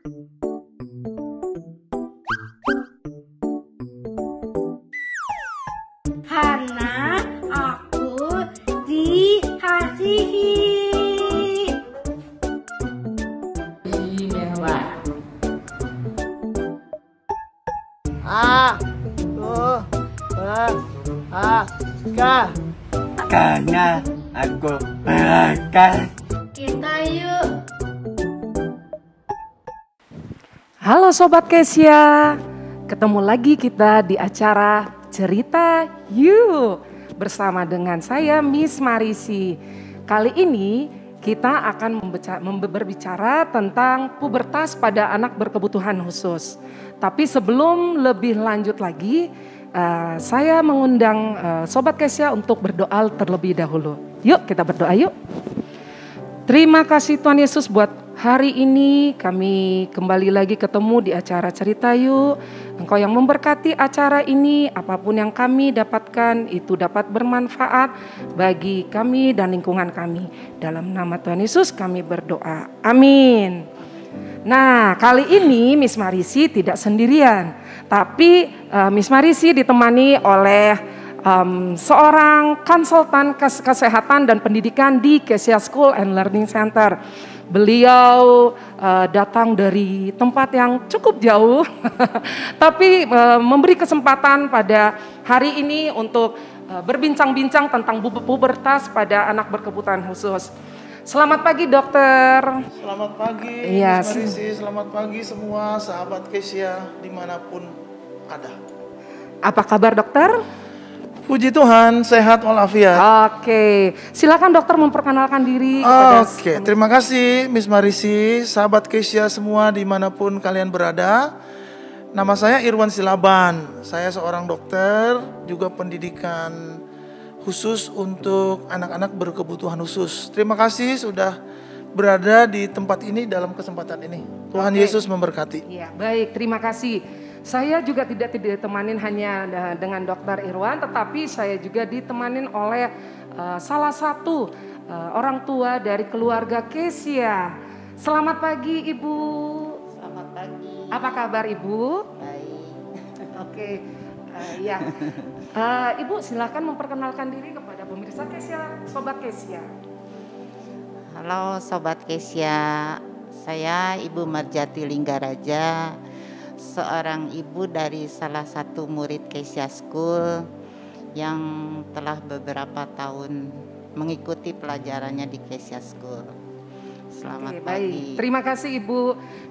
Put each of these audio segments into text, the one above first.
Karena aku dikasihi. Karena aku berangkat. Kita yuk. Halo Sobat Kesya, ketemu lagi kita di acara Cerita Yuk bersama dengan saya Miss Marisi. Kali ini kita akan berbicara tentang pubertas pada anak berkebutuhan khusus. Tapi sebelum lebih lanjut lagi, saya mengundang Sobat Kesya untuk berdoa terlebih dahulu. Yuk kita berdoa yuk. Terima kasih Tuhan Yesus buat hari ini kami kembali lagi ketemu di acara Cerita Yuk. Engkau yang memberkati acara ini, apapun yang kami dapatkan itu dapat bermanfaat bagi kami dan lingkungan kami. Dalam nama Tuhan Yesus kami berdoa. Amin. Nah, kali ini Miss Marisi tidak sendirian, tapi Miss Marisi ditemani oleh seorang konsultan kesehatan dan pendidikan di Kesya School and Learning Center. Beliau datang dari tempat yang cukup jauh, tapi memberi kesempatan pada hari ini untuk berbincang-bincang tentang pubertas pada anak berkebutuhan khusus. Selamat pagi dokter. Selamat pagi Yes. Miss Marisi, selamat pagi semua sahabat Kesya dimanapun ada. Apa kabar dokter? Puji Tuhan, sehat walafiat. Oke, silakan dokter memperkenalkan diri kepada Oke, terima kasih Miss Marisi, sahabat Kesya semua dimanapun kalian berada. Nama saya Irwan Silaban, saya seorang dokter, juga pendidikan khusus untuk anak-anak berkebutuhan khusus. Terima kasih sudah berada di tempat ini dalam kesempatan ini. Tuhan Yesus memberkati. Iya, baik, terima kasih. Saya juga tidak ditemanin hanya dengan Dokter Irwan, tetapi saya juga ditemanin oleh salah satu orang tua dari keluarga Kesya. Selamat pagi Ibu. Selamat pagi. Apa kabar Ibu? Baik. Oke, ya. Ibu silakan memperkenalkan diri kepada pemirsa Kesya, Sobat Kesya. Halo Sobat Kesya, saya Ibu Marjati Linggaraja, seorang ibu dari salah satu murid Kesya School yang telah beberapa tahun mengikuti pelajarannya di Kesya School. Selamat Oke, pagi. baik. Terima kasih Ibu.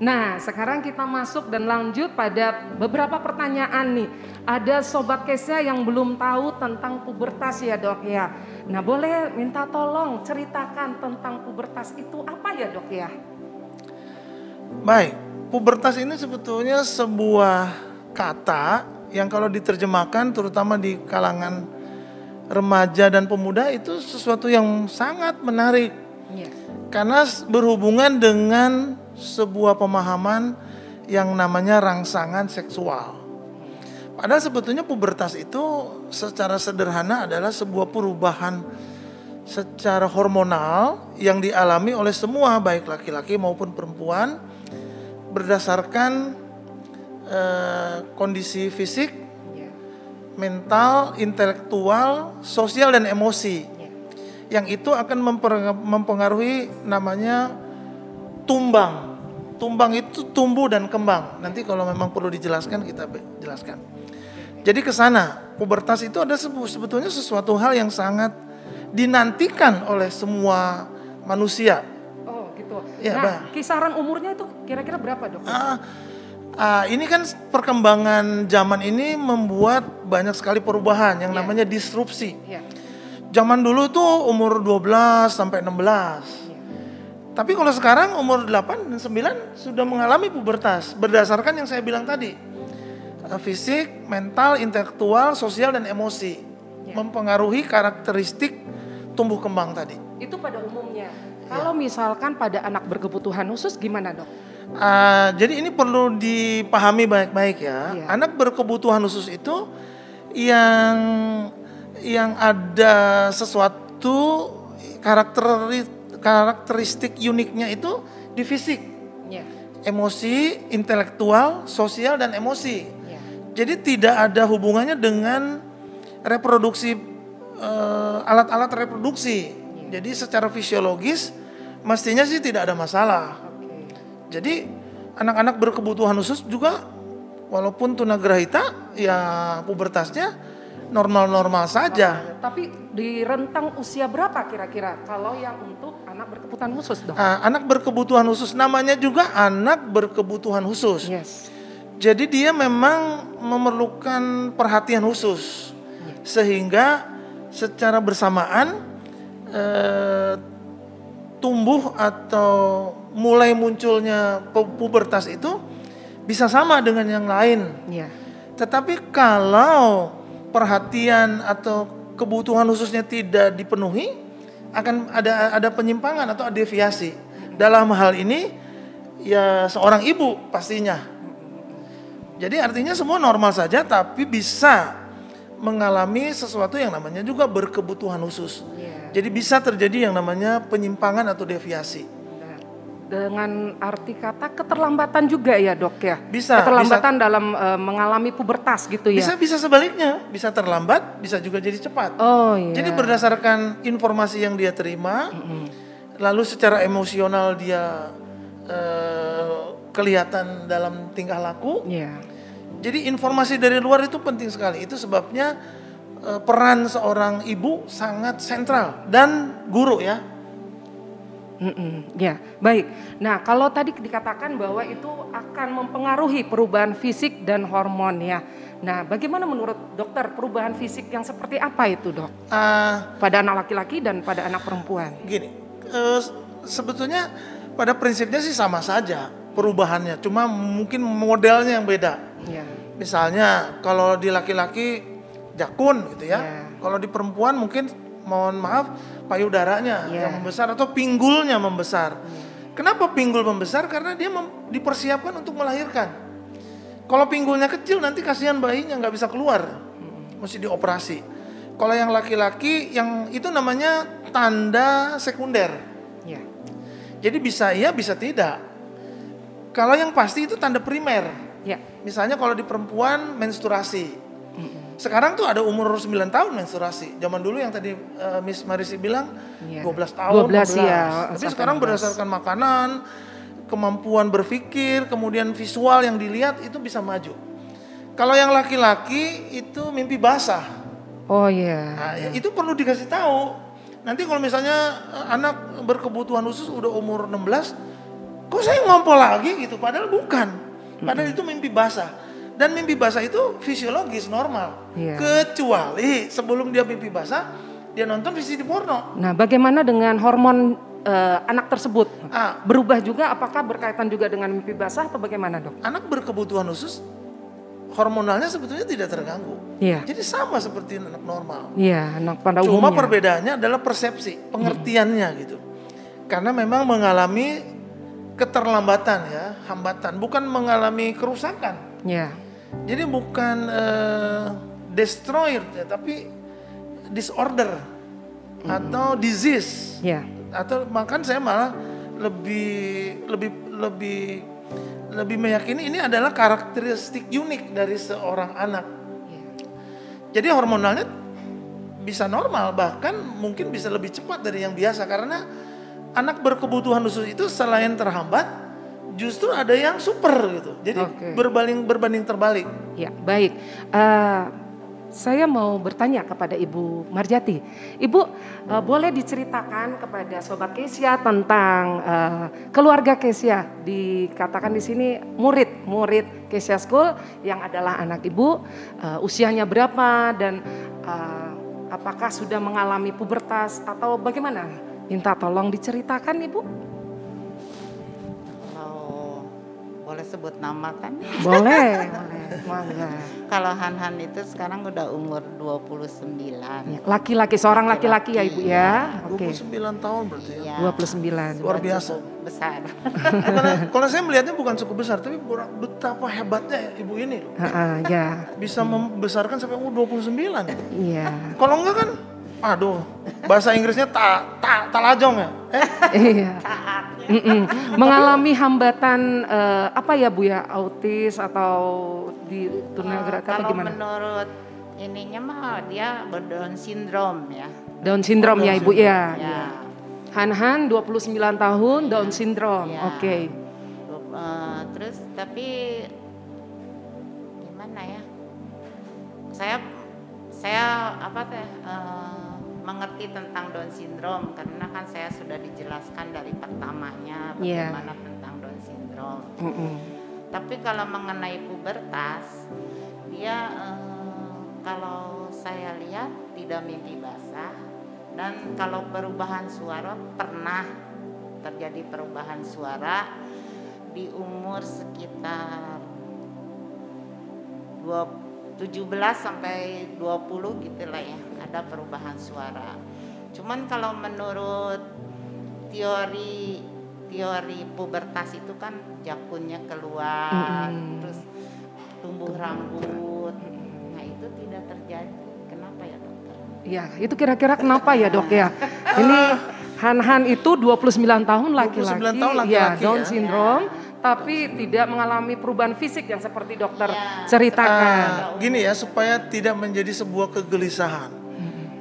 Nah, sekarang kita masuk dan lanjut pada beberapa pertanyaan nih. Ada Sobat Kesya yang belum tahu tentang pubertas ya dok ya. Nah, boleh minta tolong ceritakan tentang pubertas itu apa ya dok ya? Baik, pubertas ini sebetulnya sebuah kata yang kalau diterjemahkan terutama di kalangan remaja dan pemuda itu sesuatu yang sangat menarik. Iya. Karena berhubungan dengan sebuah pemahaman yang namanya rangsangan seksual. Padahal sebetulnya pubertas itu secara sederhana adalah sebuah perubahan secara hormonal yang dialami oleh semua baik laki-laki maupun perempuan berdasarkan kondisi fisik, mental, intelektual, sosial dan emosi. Yang itu akan mempengaruhi namanya tumbang. Tumbang itu tumbuh dan kembang. Nanti kalau memang perlu dijelaskan kita jelaskan. Jadi ke sana, pubertas itu ada sebetulnya sesuatu hal yang sangat dinantikan oleh semua manusia. Oh gitu. Ya, nah, kisaran umurnya itu kira-kira berapa dok? Ini kan perkembangan zaman ini membuat banyak sekali perubahan yang namanya disrupsi. Iya. Zaman dulu tuh umur 12 sampai 16. Tapi kalau sekarang umur 8 dan 9 sudah mengalami pubertas berdasarkan yang saya bilang tadi. Fisik, mental, intelektual, sosial dan emosi. Mempengaruhi karakteristik tumbuh kembang tadi. Itu pada umumnya. Kalau misalkan pada anak berkebutuhan khusus gimana dok? Jadi ini perlu dipahami baik-baik ya. Anak berkebutuhan khusus itu yang ada sesuatu karakteristik uniknya itu di fisik. emosi, intelektual, sosial, dan emosi. Ya. Jadi tidak ada hubungannya dengan reproduksi, alat-alat reproduksi. Jadi secara fisiologis mestinya sih tidak ada masalah. Jadi anak-anak berkebutuhan khusus juga walaupun tunagrahita ya pubertasnya normal-normal saja. Tapi di rentang usia berapa kira-kira kalau yang untuk anak berkebutuhan khusus, Dok? Anak berkebutuhan khusus namanya juga anak berkebutuhan khusus. Yes. Jadi dia memang memerlukan perhatian khusus sehingga secara bersamaan tumbuh atau mulai munculnya pubertas itu bisa sama dengan yang lain. Ya. Tetapi kalau perhatian atau kebutuhan khususnya tidak dipenuhi, akan ada penyimpangan atau deviasi. Dalam hal ini ya seorang ibu pastinya. Jadi artinya semua normal saja tapi bisa mengalami sesuatu yang namanya juga berkebutuhan khusus. Jadi bisa terjadi yang namanya penyimpangan atau deviasi. Dengan arti kata keterlambatan juga ya, Dok ya? Bisa. Keterlambatan dalam mengalami pubertas gitu ya? Bisa sebaliknya, bisa terlambat, bisa juga jadi cepat. Oh iya. Jadi berdasarkan informasi yang dia terima, lalu secara emosional dia kelihatan dalam tingkah laku. Iya. Jadi informasi dari luar itu penting sekali. Itu sebabnya peran seorang ibu sangat sentral dan guru ya. Ya, baik. Nah, kalau tadi dikatakan bahwa itu akan mempengaruhi perubahan fisik dan hormon ya. Nah, bagaimana menurut dokter perubahan fisik yang seperti apa itu, Dok? Pada anak laki-laki dan pada anak perempuan? Gini, sebetulnya pada prinsipnya sih sama saja perubahannya, cuma mungkin modelnya yang beda. Ya. Misalnya kalau di laki-laki jakun gitu ya, kalau di perempuan mungkin mohon maaf payudaranya yang membesar atau pinggulnya membesar. Kenapa pinggul membesar? Karena dia dipersiapkan untuk melahirkan. Kalau pinggulnya kecil nanti kasihan bayinya nggak bisa keluar, mesti dioperasi. Kalau yang laki-laki yang itu namanya tanda sekunder. Ya. Jadi bisa iya bisa tidak. Kalau yang pasti itu tanda primer. Ya. Misalnya kalau di perempuan menstruasi. Sekarang tuh ada umur 9 tahun menstruasi. Zaman dulu yang tadi Miss Marisi bilang 12 tahun. 12 ya. Tapi sekarang berdasarkan makanan, kemampuan berpikir, kemudian visual yang dilihat itu bisa maju. Kalau yang laki-laki itu mimpi basah. Oh iya. Nah, itu perlu dikasih tahu. Nanti kalau misalnya anak berkebutuhan khusus udah umur 16, kok saya ngompol lagi gitu? Padahal bukan. Padahal itu mimpi basah. Dan mimpi basah itu fisiologis normal. Kecuali sebelum dia mimpi basah, dia nonton VCD porno. Nah, bagaimana dengan hormon anak tersebut? Berubah juga apakah berkaitan juga dengan mimpi basah atau bagaimana, Dok? Anak berkebutuhan khusus hormonalnya sebetulnya tidak terganggu. Jadi sama seperti anak normal. Iya, anak pada umumnya. Cuma perbedaannya adalah persepsi, pengertiannya gitu. Karena memang mengalami keterlambatan ya, hambatan, bukan mengalami kerusakan. Jadi bukan destroyed ya, tapi disorder atau disease. Atau bahkan saya malah lebih meyakini ini adalah karakteristik unik dari seorang anak. Jadi hormonalnya bisa normal, bahkan mungkin bisa lebih cepat dari yang biasa karena anak berkebutuhan khusus itu selain terhambat justru ada yang super gitu. Jadi berbanding terbalik. Ya, baik. Saya mau bertanya kepada Ibu Marjati. Ibu, boleh diceritakan kepada Sobat Kesia tentang keluarga Kesia. Dikatakan di sini murid Kesia School yang adalah anak Ibu. Usianya berapa dan apakah sudah mengalami pubertas atau bagaimana? Minta tolong diceritakan, Ibu. Boleh sebut nama kan? Boleh. Kalau Han itu sekarang udah umur 29. Laki-laki, seorang laki-laki ya Ibu ya? 29 tahun berarti ya? 29. Luar biasa. Besar. Kalau saya melihatnya bukan cukup besar, tapi betapa hebatnya Ibu ini loh. Bisa membesarkan sampai umur 29. Iya. Kalau enggak kan, aduh, bahasa Inggrisnya talajong ya? Iya. mengalami hambatan apa ya Bu ya, autis atau di tunagraka atau Kalau gimana? menurut ininya mah dia Down syndrome ya. Down syndrome ya Ibu ya. Ya. Han 29 tahun Down syndrome. Ya. Oke. Terus tapi gimana ya? Saya apa teh mengerti tentang Down syndrome karena kan saya sudah dijelaskan dari pertamanya bagaimana tentang Down syndrome. Tapi kalau mengenai pubertas, dia kalau saya lihat tidak mimpi basah dan kalau perubahan suara pernah terjadi perubahan suara di umur sekitar 17 sampai 20 gitulah ya, ada perubahan suara. Cuman kalau menurut teori pubertas itu kan jakunnya keluar, terus tumbuh rambut. Nah, itu tidak terjadi. Kenapa ya, Dokter? Ya, itu kira-kira kenapa ya, Dok ya? Ini Han itu 29 tahun laki-laki, 29 tahun laki-laki ya, Down ya. syndrome, tapi tidak mengalami perubahan fisik yang seperti dokter ceritakan. Gini ya, supaya tidak menjadi sebuah kegelisahan.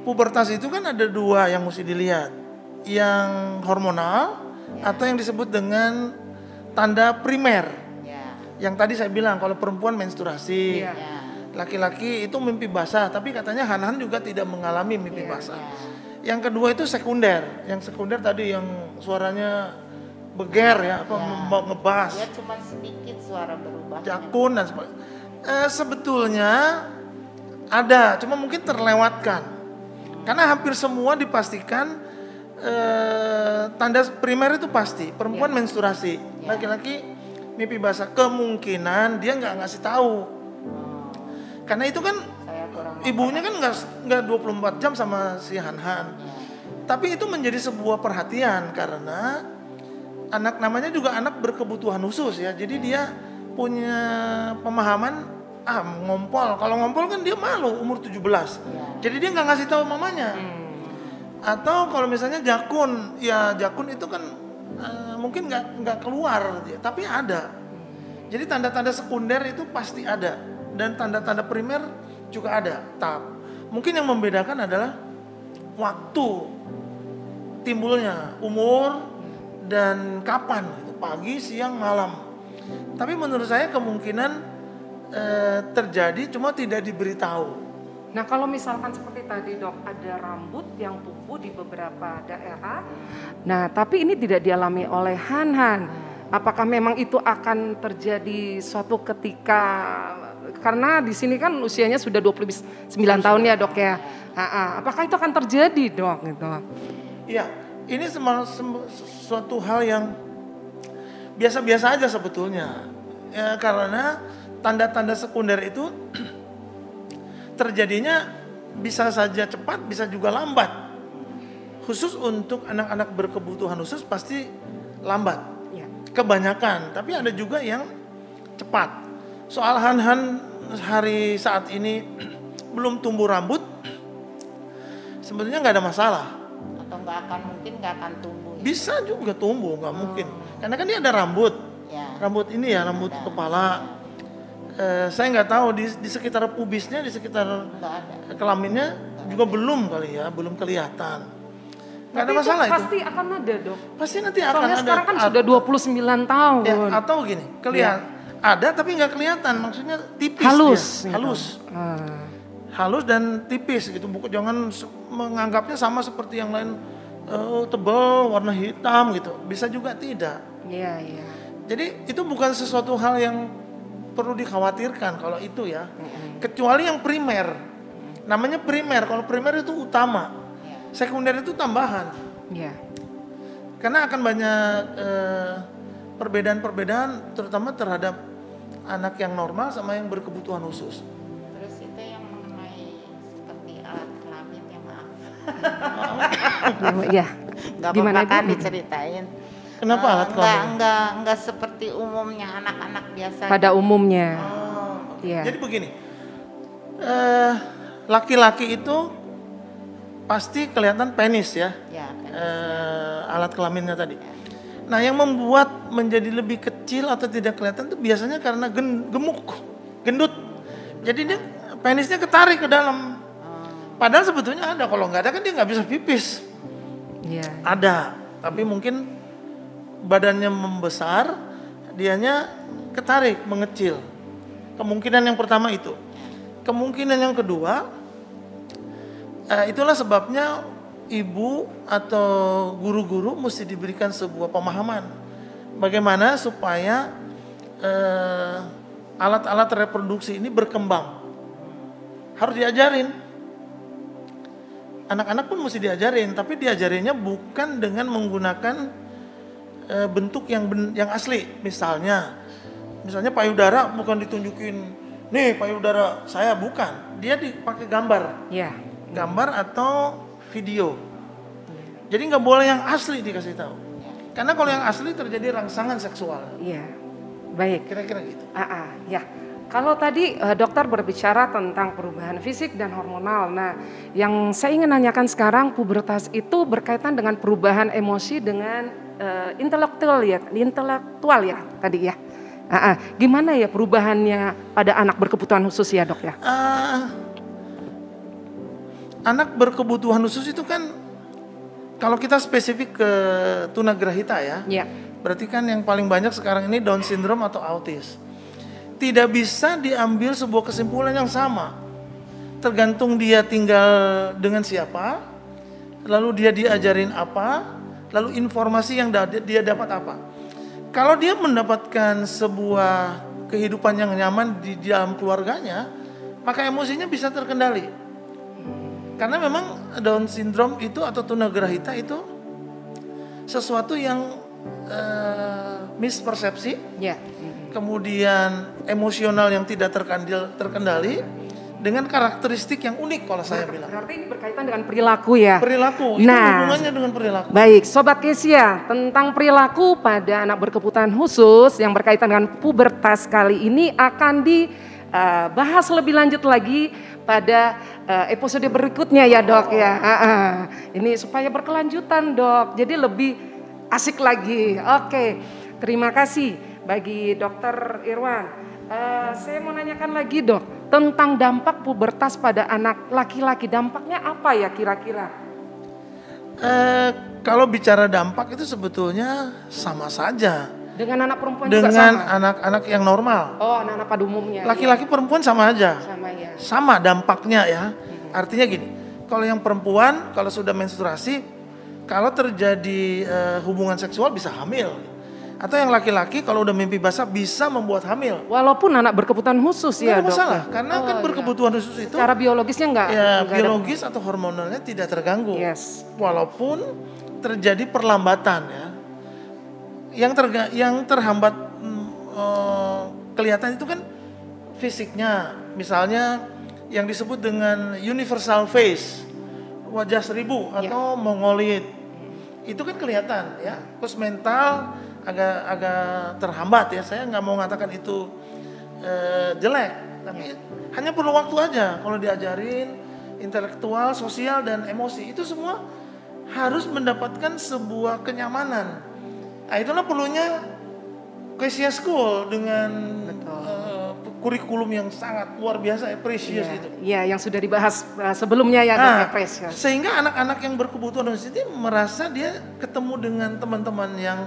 Pubertas itu kan ada dua yang mesti dilihat. Yang hormonal atau yang disebut dengan tanda primer. Yang tadi saya bilang kalau perempuan menstruasi. Laki-laki itu mimpi basah, tapi katanya Han juga tidak mengalami mimpi basah. Yang kedua itu sekunder. Yang sekunder tadi yang suaranya beger ya, apa ngebas. Dia cuma sedikit suara berubah. Jakun dan sebagainya. Sebetulnya ada, cuma mungkin terlewatkan. Karena hampir semua dipastikan tanda primer itu pasti. Perempuan menstruasi, laki-laki mimpi basah. Kemungkinan dia nggak ngasih tahu. Karena itu kan ibunya kan nggak 24 jam sama si Han. Tapi itu menjadi sebuah perhatian karena anak namanya juga anak berkebutuhan khusus ya. Jadi dia punya pemahaman ngompol. Kalau ngompol kan dia malu umur 17. Jadi dia nggak ngasih tahu mamanya. Atau kalau misalnya jakun, ya jakun itu kan mungkin nggak keluar dia, tapi ada. Jadi tanda-tanda sekunder itu pasti ada. Dan tanda-tanda primer juga ada. Mungkin yang membedakan adalah waktu timbulnya, umur dan kapan, itu pagi, siang, malam. Tapi menurut saya kemungkinan terjadi cuma tidak diberitahu. Nah, kalau misalkan seperti tadi Dok, ada rambut yang tumbuh di beberapa daerah. Nah, tapi ini tidak dialami oleh Han. Apakah memang itu akan terjadi suatu ketika, karena di sini kan usianya sudah 29 tahun ya Dok ya. Apakah itu akan terjadi Dok gitu? Iya, ini suatu hal yang biasa-biasa aja sebetulnya. Ya, karena tanda-tanda sekunder itu terjadinya bisa saja cepat, bisa juga lambat. Khusus untuk anak-anak berkebutuhan khusus pasti lambat. Kebanyakan, tapi ada juga yang cepat. Soal Han hari saat ini belum tumbuh rambut, sebetulnya nggak ada masalah. Atau mungkin nggak akan tumbuh. Bisa juga tumbuh, nggak mungkin. Karena kan dia ada rambut, rambut ini ya, rambut kepala. Saya nggak tahu di sekitar pubisnya, di sekitar kelaminnya juga belum kali ya, belum kelihatan. Nggak ada masalah itu. Pasti akan ada Dok. Pasti nanti akan Soalnya ada. sekarang kan sudah 29 tahun. Ya, atau gini, ada tapi nggak kelihatan, maksudnya tipis. Halus. Dia. Halus. Halus dan tipis gitu. Jangan menganggapnya sama seperti yang lain tebal, warna hitam gitu. Bisa juga tidak. Iya. Jadi itu bukan sesuatu hal yang perlu dikhawatirkan kalau itu ya. Kecuali yang primer. Namanya primer. Kalau primer itu utama. Sekunder itu tambahan. Iya. Karena akan banyak perbedaan-perbedaan terutama terhadap anak yang normal sama yang berkebutuhan khusus. Terus itu yang mengenai seperti alat kelamin ya, maaf. Iya. Gak Gimana apa-apa kan Bu? diceritain. Kenapa alat kelamin? Enggak seperti umumnya anak-anak biasa. Pada umumnya. Iya. Jadi begini, laki-laki itu pasti kelihatan penis ya, Ya, kan. alat kelaminnya tadi. Nah, yang membuat menjadi lebih kecil atau tidak kelihatan itu biasanya karena gemuk, gendut. Jadi dia penisnya ketarik ke dalam. Padahal sebetulnya ada, kalau nggak ada kan dia nggak bisa pipis. Iya. Ada, tapi mungkin badannya membesar, dianya ketarik, mengecil. Kemungkinan yang pertama itu. Kemungkinan yang kedua, itulah sebabnya ibu atau guru-guru mesti diberikan sebuah pemahaman bagaimana supaya alat-alat reproduksi ini berkembang. Harus diajarin. Anak-anak pun mesti diajarin, tapi diajarinnya bukan dengan menggunakan bentuk yang asli. Misalnya payudara bukan ditunjukin, nih payudara saya, bukan. Dia dipakai gambar. Iya. Gambar atau video. Jadi nggak boleh yang asli dikasih tahu. Karena kalau yang asli terjadi rangsangan seksual. Iya. Baik. Kira-kira gitu. Ya. Kalau tadi dokter berbicara tentang perubahan fisik dan hormonal. Nah, yang saya ingin nanyakan sekarang, pubertas itu berkaitan dengan perubahan emosi dengan intelektual ya tadi ya. Gimana ya perubahannya pada anak berkebutuhan khusus ya, Dok ya? Anak berkebutuhan khusus itu kan, kalau kita spesifik ke tunagrahita ya, berarti kan yang paling banyak sekarang ini Down syndrome atau autis. Tidak bisa diambil sebuah kesimpulan yang sama. Tergantung dia tinggal dengan siapa, lalu dia diajarin apa, lalu informasi yang dia dapat apa. Kalau dia mendapatkan sebuah kehidupan yang nyaman di dalam keluarganya, maka emosinya bisa terkendali. Karena memang Down syndrome itu atau tunagrahita itu sesuatu yang mispersepsi, kemudian emosional yang tidak terkendali dengan karakteristik yang unik kalau saya bilang. Berarti ini berkaitan dengan perilaku ya? Perilaku, itu hubungannya dengan perilaku. Baik, Sobat Kesia, tentang perilaku pada anak berkebutuhan khusus yang berkaitan dengan pubertas kali ini akan dibahas lebih lanjut lagi pada episode berikutnya ya, Dok ya. Ini supaya berkelanjutan, Dok. Jadi lebih asik lagi. Oke, terima kasih bagi Dokter Irwan. Saya mau nanyakan lagi, Dok, tentang dampak pubertas pada anak laki-laki. Dampaknya apa ya kira-kira? Kalau bicara dampak itu sebetulnya sama saja. Dengan anak perempuan juga sama? Dengan anak-anak yang normal. Oh, anak-anak pada umumnya. Laki-laki perempuan sama aja. Sama ya. Sama dampaknya ya. Artinya gini, kalau yang perempuan kalau sudah menstruasi, kalau terjadi hubungan seksual bisa hamil. Atau yang laki-laki kalau udah mimpi basah bisa membuat hamil. Walaupun anak berkebutuhan khusus ya, Dok. Nggak masalah, karena kan berkebutuhan khusus itu. Cara biologisnya enggak? Ya, biologis atau hormonalnya tidak terganggu. Yes. Walaupun terjadi perlambatan ya. Yang terhambat kelihatan itu kan fisiknya. Misalnya yang disebut dengan universal face, wajah seribu atau mongoloid. Itu kan kelihatan ya. Terus mental agak terhambat ya. Saya nggak mau mengatakan itu jelek, tapi hanya perlu waktu aja. Kalau diajarin intelektual, sosial dan emosi itu semua harus mendapatkan sebuah kenyamanan. Nah, itulah perlunya Kesia School dengan kurikulum yang sangat luar biasa, precious itu. Iya, yang sudah dibahas sebelumnya ya, Dok, precious. Sehingga anak-anak yang berkebutuhan khusus ini merasa dia ketemu dengan teman-teman yang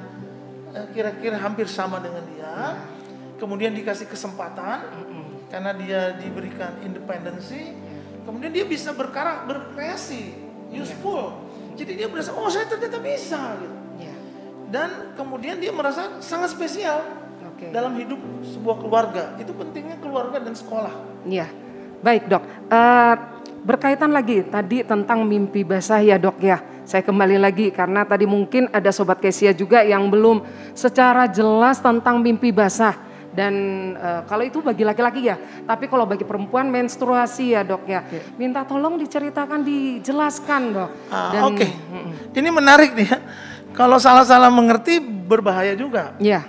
kira-kira hampir sama dengan dia, kemudian dikasih kesempatan karena dia diberikan independensi, kemudian dia bisa berkreasi, useful. Jadi dia merasa, oh saya ternyata bisa gitu. Dan kemudian dia merasa sangat spesial dalam hidup sebuah keluarga. Itu pentingnya keluarga dan sekolah. Iya, baik, Dok. Berkaitan lagi tadi tentang mimpi basah ya, Dok ya. Saya kembali lagi karena tadi mungkin ada Sobat Kesia juga yang belum secara jelas tentang mimpi basah. Dan kalau itu bagi laki-laki ya, tapi kalau bagi perempuan menstruasi ya, Dok ya. Minta tolong diceritakan, dijelaskan, Dok. Oke. Ini menarik nih ya. Kalau salah-salah mengerti berbahaya juga. Iya.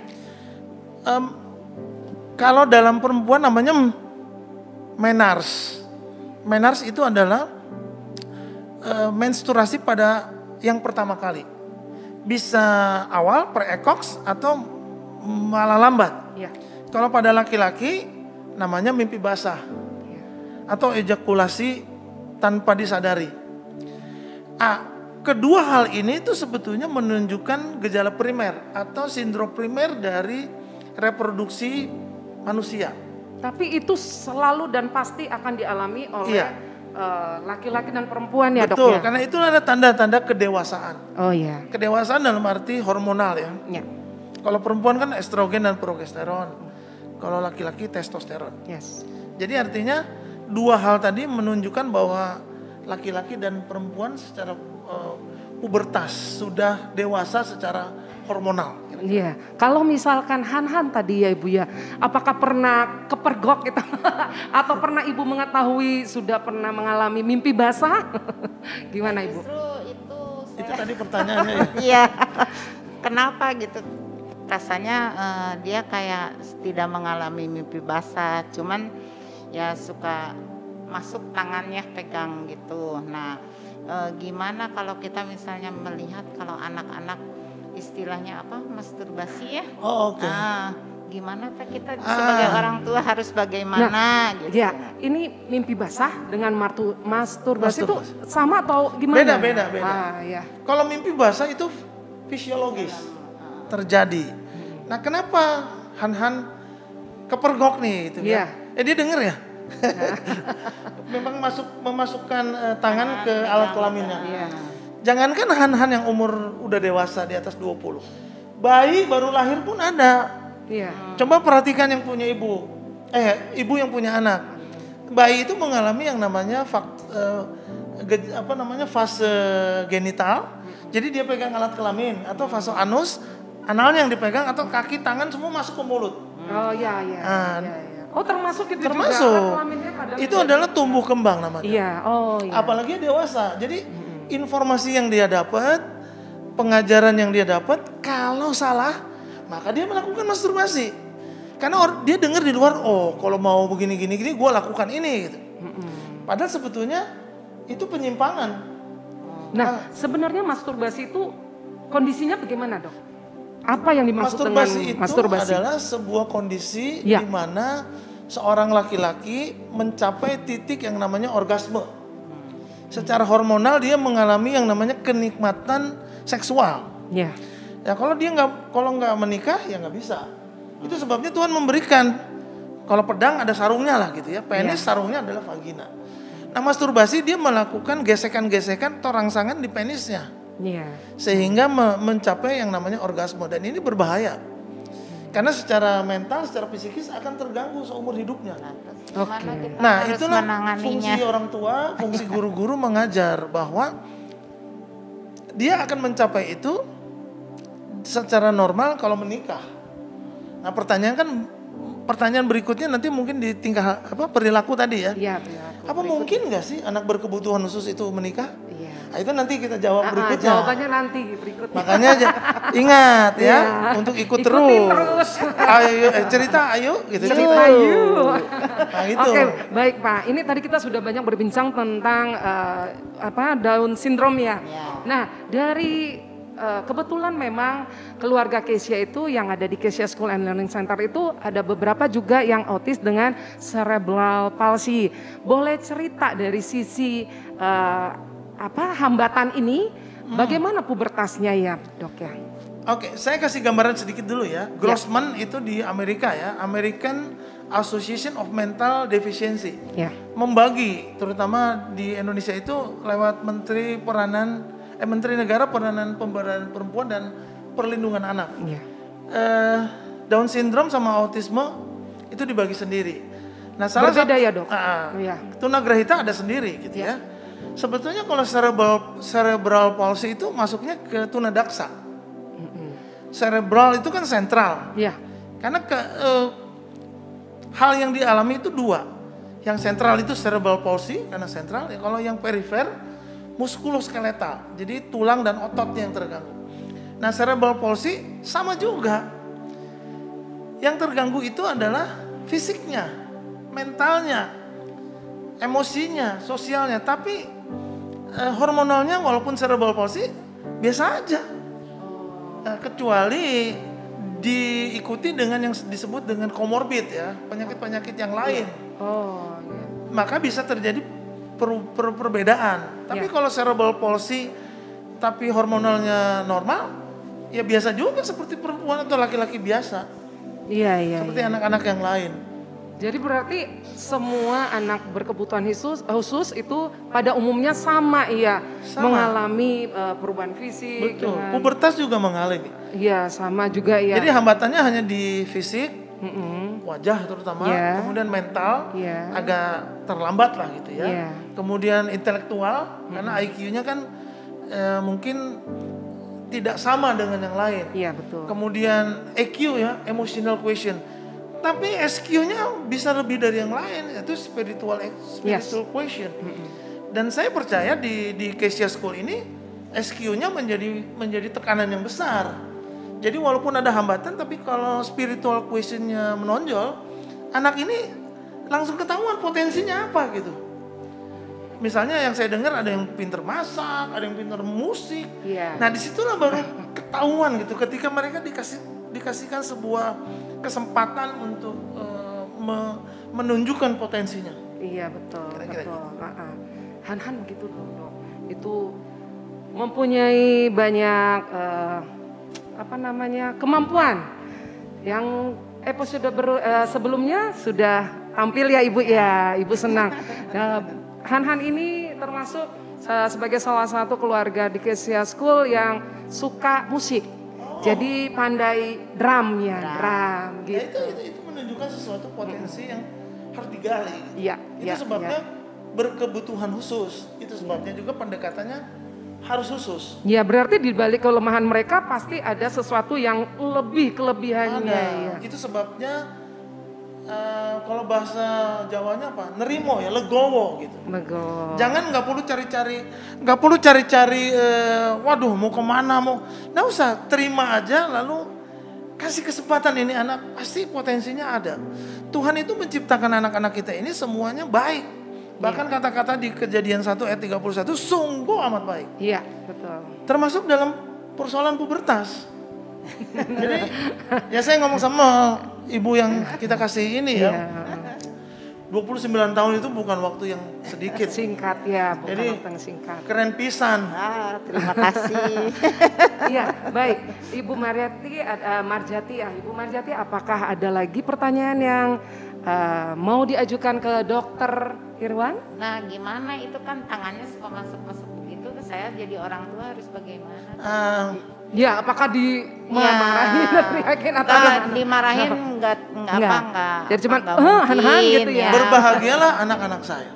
Kalau dalam perempuan namanya menars. Menars itu adalah menstruasi pada yang pertama kali. bisa awal pre-ekoks atau malah lambat. Ya. Kalau pada laki-laki namanya mimpi basah atau ejakulasi tanpa disadari. Kedua hal ini itu sebetulnya menunjukkan gejala primer atau sindrom primer dari reproduksi manusia. Tapi itu selalu dan pasti akan dialami oleh Iya. laki-laki dan perempuan ya, Dok Betul, ya? karena itu ada tanda-tanda kedewasaan. Oh iya. Kedewasaan dalam arti hormonal ya. Ya. Kalau perempuan kan estrogen dan progesteron. Kalau laki-laki testosteron. Yes. Jadi artinya dua hal tadi menunjukkan bahwa laki-laki dan perempuan secara pubertas sudah dewasa secara hormonal. Iya, kalau misalkan Han tadi ya Ibu ya, apakah pernah kepergok gitu? Atau pernah Ibu mengetahui sudah pernah mengalami mimpi basah? Gimana Ibu? Justru Itu tadi pertanyaannya ya. Iya. Kenapa gitu? Rasanya dia kayak tidak mengalami mimpi basah, cuman ya suka masuk tangannya pegang gitu. Nah, gimana kalau kita misalnya melihat kalau anak-anak istilahnya apa, masturbasi ya? Oh, oke. Nah, gimana Pak kita sebagai orang tua harus bagaimana gitu? Ya, ini mimpi basah dengan masturbasi itu sama atau gimana? Beda. Ya. Kalau mimpi basah itu fisiologis terjadi. Nah, kenapa Han kepergok nih gitu Iya. ya? Dia denger ya? Memang memasukkan tangan ke alat kelaminnya. Iya. Jangankan Han yang umur udah dewasa di atas 20. Bayi baru lahir pun ada. Iya. Coba perhatikan yang punya ibu. Ibu yang punya anak. Bayi itu mengalami yang namanya fase genital. Jadi dia pegang alat kelamin atau fase anus, analnya yang dipegang atau kaki tangan semua masuk ke mulut. Oh iya. Oh termasuk itu juga alat Termasuk. kelaminnya pada Itu adalah tumbuh kembang namanya. Iya, oh iya. Apalagi dewasa. Jadi informasi yang dia dapat, pengajaran yang dia dapat, kalau salah, maka dia melakukan masturbasi. Karena dia dengar di luar, oh kalau mau begini gue lakukan ini gitu. Padahal sebetulnya itu penyimpangan. Nah, sebenarnya masturbasi itu kondisinya bagaimana, Dok? Apa yang dimaksud Masturbasi dengan itu masturbasi? adalah sebuah kondisi Ya. di mana seorang laki-laki mencapai titik yang namanya orgasme. Secara hormonal dia mengalami yang namanya kenikmatan seksual. Ya. Ya kalau nggak menikah ya nggak bisa. Itu sebabnya Tuhan memberikan, kalau pedang ada sarungnya lah gitu ya. Penis sarungnya adalah vagina. Nah masturbasi dia melakukan gesekan-gesekan atau rangsangan di penisnya. Iya. Sehingga mencapai yang namanya orgasme. Dan ini berbahaya. Karena secara mental, secara psikis akan terganggu seumur hidupnya. Oke. Nah harus itulah menanganinya. fungsi orang tua, fungsi guru-guru mengajar bahwa dia akan mencapai itu secara normal kalau menikah. Nah pertanyaan berikutnya nanti mungkin di tingkah perilaku tadi ya. Iya, perilaku. Apa mungkin nggak sih anak berkebutuhan khusus itu menikah? Iya. Nah, itu nanti kita jawab berikutnya. Jawabannya nanti berikutnya. Makanya ingat ya Iya. untuk Ikutin terus. terus. Ayo cerita gitu. Cerita yuk. Nah gitu. Oke, baik Pak. Ini tadi kita sudah banyak berbincang tentang Down syndrome ya. Nah, dari kebetulan memang keluarga Kesia itu yang ada di Kesia School and Learning Center itu ada beberapa juga yang autis dengan cerebral palsy. Boleh cerita dari sisi hambatan ini, bagaimana pubertasnya ya, Dok ya? Oke, saya kasih gambaran sedikit dulu ya. Grossman itu di Amerika ya, American Association of Mental Deficiency. Ya. Membagi, terutama di Indonesia itu lewat Menteri Negara Pemberdayaan Perempuan dan Perlindungan Anak. Ya. Down syndrome sama autisme itu dibagi sendiri. Nah, Berbeda ya, Dok? Iya. Tunagrahita ada sendiri gitu ya. Sebetulnya kalau cerebral palsy itu masuknya ke tunadaksa. Cerebral itu kan sentral. Iya. Karena hal yang dialami itu dua. Yang sentral itu cerebral palsy karena sentral. Ya, kalau yang perifer muskuloskeletal. Jadi tulang dan ototnya yang terganggu. Nah, cerebral palsy sama juga. Yang terganggu itu adalah fisiknya, mentalnya, emosinya, sosialnya. Tapi hormonalnya walaupun cerebral palsy biasa aja. kecuali diikuti dengan yang disebut dengan komorbid ya, penyakit-penyakit yang lain. Oh, iya. Maka bisa terjadi perbedaan. Tapi Ya. kalau cerebral palsy tapi hormonalnya normal, ya biasa juga seperti perempuan atau laki-laki biasa. Iya. Seperti anak-anak yang lain. Jadi berarti semua anak berkebutuhan khusus itu pada umumnya sama ya, Sama. mengalami perubahan fisik. Betul. dengan- Pubertas juga mengalami. Iya, sama juga ya. Jadi hambatannya hanya di fisik, Mm-mm. wajah terutama, Ya. kemudian mental Ya. agak terlambat lah gitu ya. Ya. Kemudian intelektual karena IQ-nya kan mungkin tidak sama dengan yang lain. Iya, betul. Kemudian EQ ya, emotional quotient. Tapi SQ-nya bisa lebih dari yang lain, yaitu spiritual quotient. Dan saya percaya di Kesia School ini SQ-nya menjadi tekanan yang besar. Jadi walaupun ada hambatan, tapi kalau spiritual quotient-nya menonjol, anak ini langsung ketahuan potensinya apa gitu. Misalnya yang saya dengar ada yang pinter masak, ada yang pinter musik. Iya. Nah disitulah baru ketahuan gitu ketika mereka dikasihkan sebuah kesempatan untuk menunjukkan potensinya. Iya, betul. Kira-kira Betul. Han gitu loh, Dok. Itu mempunyai banyak kemampuan yang episode sebelumnya sudah tampil ya Ibu ya. Ibu senang. Nah, Han ini termasuk sebagai salah satu keluarga di Kesia School yang suka musik. Jadi pandai drum Nah, gitu. itu menunjukkan sesuatu potensi yang harus digali. Iya, Itu iya, sebabnya berkebutuhan khusus. Itu sebabnya juga pendekatannya harus khusus. Ya berarti di balik kelemahan mereka pasti ada sesuatu yang kelebihannya ya. Itu sebabnya kalau bahasa Jawanya apa? Nerimo ya, legowo gitu. Nego. Jangan nggak perlu cari-cari. Waduh mau kemana mau? Nggak usah, terima aja lalu kasih kesempatan ini anak pasti potensinya ada. Tuhan itu menciptakan anak-anak kita ini semuanya baik. Bahkan kata-kata di Kejadian 1 ayat 31 sungguh amat baik. Iya betul. Termasuk dalam persoalan pubertas. Jadi ya saya ngomong sama ibu yang kita kasih ini ya. Iya. 29 tahun itu bukan waktu yang sedikit. Singkat ya, bukan Jadi waktu yang singkat. keren pisan. Terima kasih. Iya, baik. Ibu Marjati, Ibu Marjati, apakah ada lagi pertanyaan yang mau diajukan ke Dokter Irwan? Nah, gimana itu kan tangannya suka masuk-masuk begitu, saya jadi orang tua harus bagaimana? Ya, apakah dimarahin, teriakin atau Nggak, gimana? dimarahin enggak. Jadi cuman nggak Han mungkin, gitu ya. Berbahagialah anak-anak saya.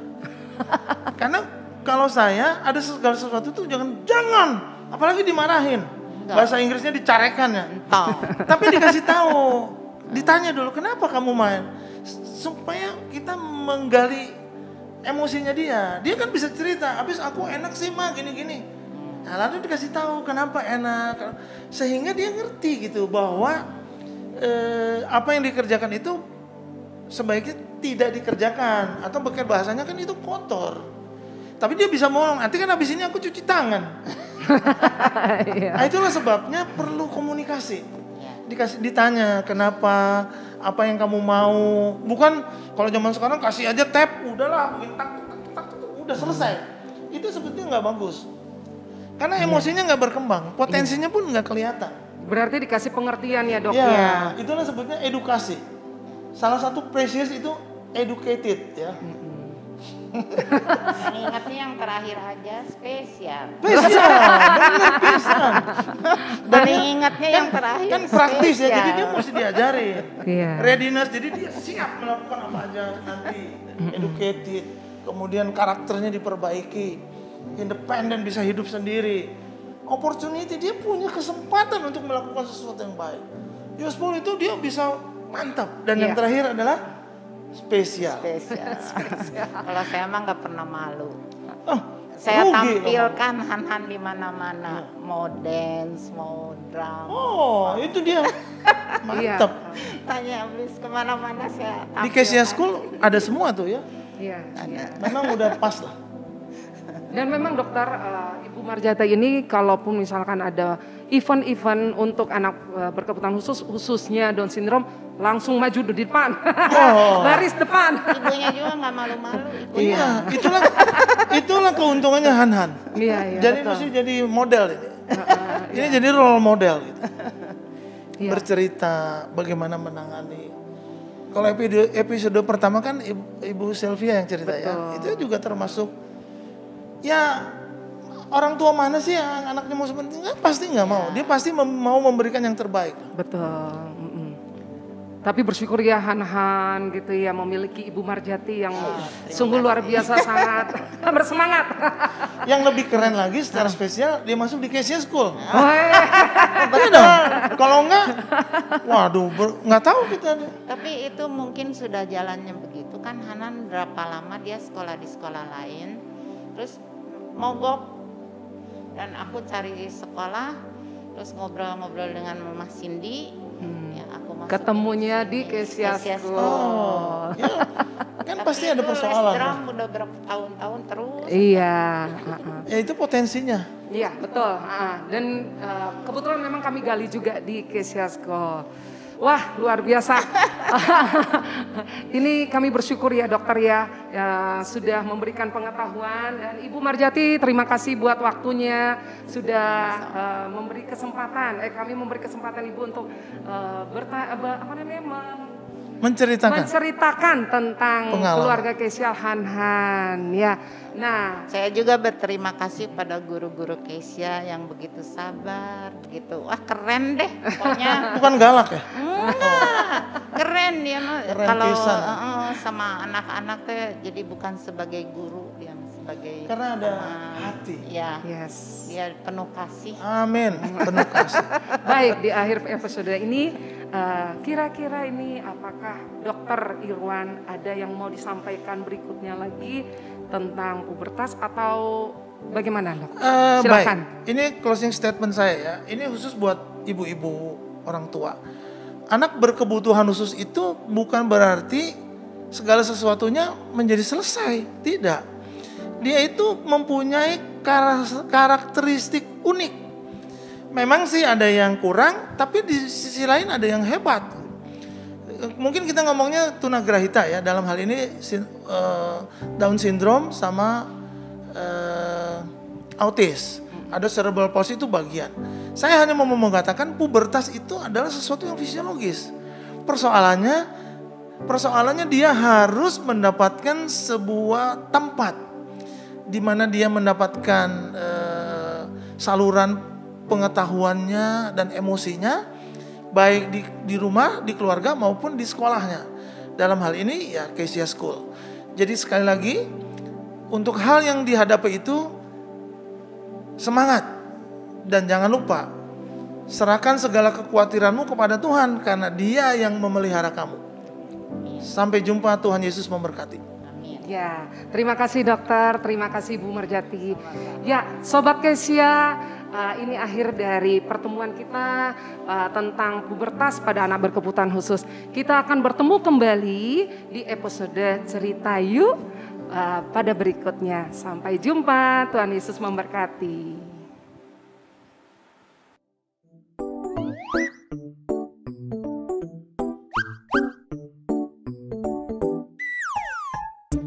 Karena kalau saya ada segala sesuatu tuh jangan, apalagi dimarahin. Enggak. Bahasa Inggrisnya dicarekan ya. Entah. Tapi dikasih tahu, ditanya dulu kenapa kamu main, supaya kita menggali emosinya dia. Dia kan bisa cerita, habis aku enak sih mah gini-gini. Nah, lalu dikasih tahu kenapa enak, sehingga dia ngerti gitu bahwa apa yang dikerjakan itu sebaiknya tidak dikerjakan, atau pakai bahasanya kan itu kotor. Tapi dia bisa ngomong, nanti kan habis ini aku cuci tangan. Nah, itulah sebabnya perlu komunikasi. Ditanya kenapa, apa yang kamu mau. Bukan kalau zaman sekarang kasih aja tab, udahlah, bikin tak, udah selesai. Itu sebetulnya nggak bagus. Karena emosinya nggak berkembang, potensinya pun nggak kelihatan. Berarti dikasih pengertian ya, Dok Ya, ya. itulah sebetulnya edukasi. Salah satu precious itu educated ya. Ingatnya yang terakhir aja spesial. Bisa, benar pisan. Dan ingatnya yang terakhir Kan praktis ya, spesial. jadi dia mesti diajarin. Iya. Readiness, jadi dia siap melakukan apa aja nanti. Educated, kemudian karakternya diperbaiki, independen bisa hidup sendiri. Opportunity, dia punya kesempatan untuk melakukan sesuatu yang baik. Useful itu dia bisa mantap. Dan yang Iya. terakhir adalah spesial. Spesial. Kalau saya mah nggak pernah malu. Oh, Saya rugi tampilkan Han di mana-mana, mau dance, mau drum. Oh, itu dia. Mantap. Tanya habis kemana-mana saya tampilkan. Di Kesia School ada semua tuh ya. Iya. Memang udah pas lah. Dan memang dokter Ibu Marjati ini kalaupun misalkan ada event-event untuk anak berkebutuhan khusus, khususnya Down syndrome, langsung maju di depan, baris depan. Ibunya juga nggak malu-malu. Iya, itulah keuntungannya Han. Iya, Jadi betul. mesti jadi model ini. Ini jadi role model gitu. Iya. Bercerita bagaimana menangani. Kalau episode pertama kan Ibu Sylvia yang cerita ya. Itu juga termasuk ya orang tua mana sih yang anaknya mau seperti itu? Pasti nggak mau. Dia pasti mau memberikan yang terbaik. Betul. Tapi bersyukur ya Han gitu ya, memiliki Ibu Marjati yang sungguh luar biasa, sangat bersemangat. Yang lebih keren lagi secara spesial dia masuk di Kezia School. Betul dong. Kalau enggak, waduh, nggak tahu kita. Tapi itu mungkin sudah jalannya begitu kan. Hanan berapa lama dia sekolah di sekolah lain, terus mogok, dan aku cari sekolah, terus ngobrol-ngobrol dengan Mama Cindy. Ya, aku masuk ketemunya di Kezia School. Oh, ya, kan pasti ada persoalan. Drum udah berapa tahun-tahun terus. Iya. Ya itu potensinya. Iya betul. Dan kebetulan memang kami gali juga di Kezia School. Wah luar biasa. Ini kami bersyukur ya dokter ya, sudah memberikan pengetahuan, dan Ibu Marjati terima kasih buat waktunya, sudah memberi kesempatan. Kami memberi kesempatan Ibu untuk menceritakan tentang pengalaman keluarga Kezia Han ya. Nah, saya juga berterima kasih pada guru-guru Kezia yang begitu sabar, begitu. Wah, keren deh pokoknya. Bukan galak ya? Enggak, keren dia mah. Keren Kalau pisan. sama anak-anak teh jadi bukan sebagai guru, dia sebagai Karena ada hati. Ya. yes. Dia penuh kasih. Amin, penuh kasih. Baik, di akhir episode ini kira-kira ini apakah Dokter Irwan ada yang mau disampaikan berikutnya lagi tentang pubertas atau bagaimana dok? Silakan. Baik, ini closing statement saya ya. Ini khusus buat ibu-ibu orang tua. Anak berkebutuhan khusus itu bukan berarti segala sesuatunya menjadi selesai. Tidak. Dia itu mempunyai karakteristik unik. Memang sih ada yang kurang, tapi di sisi lain ada yang hebat. Mungkin kita ngomongnya tunagrahita ya, dalam hal ini Down syndrome sama autis. Ada cerebral palsy itu bagian. Saya hanya mau mengatakan pubertas itu adalah sesuatu yang fisiologis. Persoalannya dia harus mendapatkan sebuah tempat di mana dia mendapatkan saluran pengetahuannya dan emosinya, baik di rumah, di keluarga maupun di sekolahnya. Dalam hal ini ya Kezia School. Jadi sekali lagi, untuk hal yang dihadapi itu semangat, dan jangan lupa serahkan segala kekhawatiranmu kepada Tuhan karena Dia yang memelihara kamu. Sampai jumpa, Tuhan Yesus memberkati. Ya, terima kasih dokter, terima kasih Bu Marjati. Ya, Sobat Kezia, ini akhir dari pertemuan kita tentang pubertas pada anak berkebutuhan khusus. Kita akan bertemu kembali di episode Cerita Yuk pada berikutnya. Sampai jumpa, Tuhan Yesus memberkati.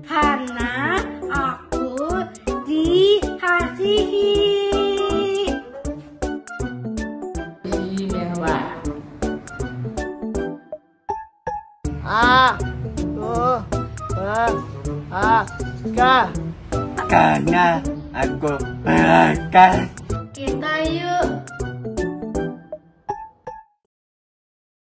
Karena aku dikasihi. Karena aku berangkat. Kita yuk